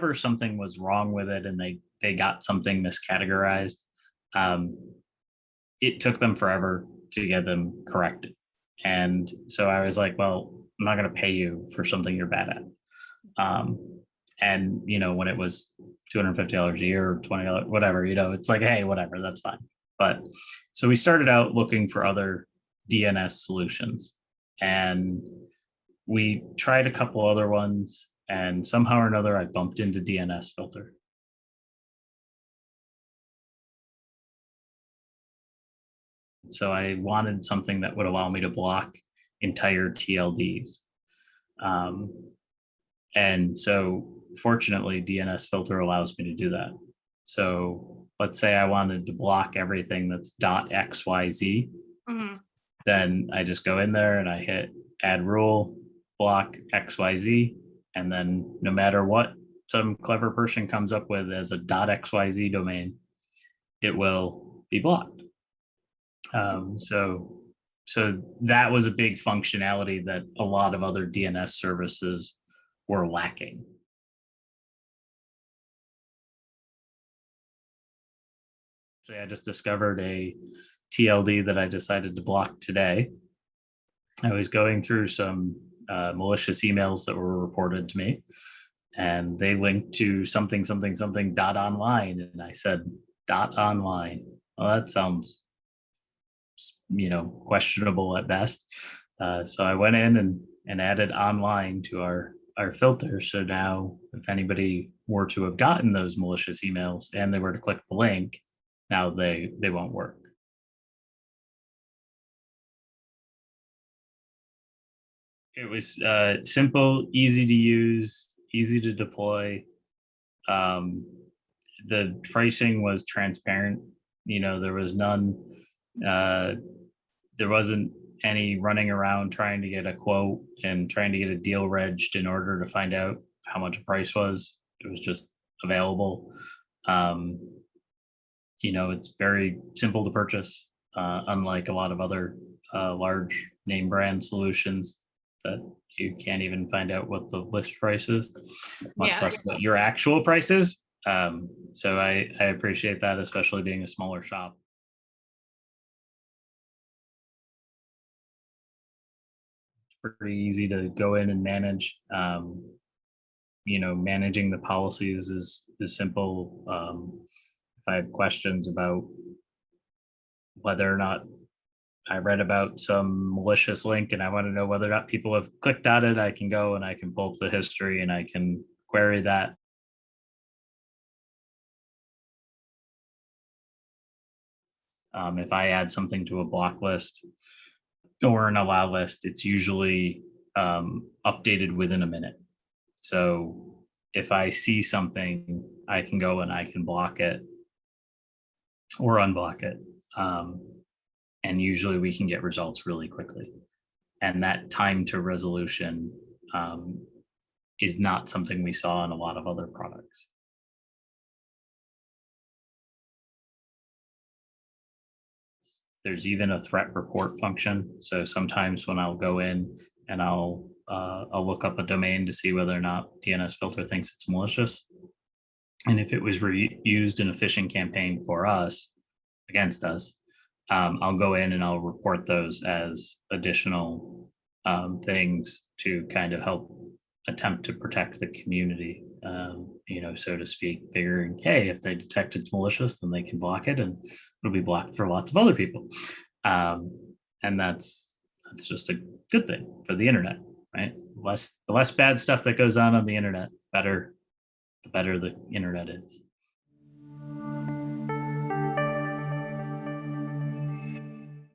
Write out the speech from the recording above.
whenever something was wrong with it and they got something miscategorized, um, it took them forever to get them corrected. And so I was like, well, I'm not going to pay you for something you're bad at. And when it was $250 a year or $20, whatever, it's like, hey, whatever, that's fine. But so we started out looking for other DNS solutions, and we tried a couple other ones, and somehow or another I bumped into DNSFilter. So I wanted something that would allow me to block entire TLDs. And so fortunately, DNSFilter allows me to do that. So let's say I wanted to block everything that's .xyz. Mm-hmm. Then I just go in there and I hit add rule, block XYZ. And then no matter what some clever person comes up with as a .xyz domain, it will be blocked. So that was a big functionality that a lot of other DNS services were lacking. Actually, I just discovered a TLD that I decided to block today. I was going through some malicious emails that were reported to me, and they linked to something .online, and I said .online. Well, that sounds questionable at best. So I went in and added online to our filter. So now if anybody were to have gotten those malicious emails and they were to click the link, now they won't work. It was simple, easy to use, easy to deploy. The pricing was transparent. There was none. There wasn't any running around trying to get a quote and trying to get a deal regged in order to find out how much a price was. It was just available. It's very simple to purchase, unlike a lot of other large name brand solutions that you can't even find out what the list price is, much less what your actual price is. So I appreciate that, especially being a smaller shop. It's pretty easy to go in and manage. Managing the policies is simple. If I have questions about whether or not I read about some malicious link and I want to know whether or not people have clicked on it, I can go and I can pull up the history and I can query that. If I add something to a block list or an allow list, it's usually updated within a minute. So if I see something, I can go and I can block it or unblock it. And usually we can get results really quickly. And that time to resolution is not something we saw in a lot of other products. There's even a threat report function. So sometimes when I'll go in and I'll look up a domain to see whether or not DNSFilter thinks it's malicious. And if it was used in a phishing campaign for us, against us, I'll go in and I'll report those as additional things to kind of help attempt to protect the community, so to speak, figuring, hey, if they detect it's malicious, then they can block it and it'll be blocked for lots of other people. And that's just a good thing for the internet, right? The less bad stuff that goes on the internet, the better the internet is.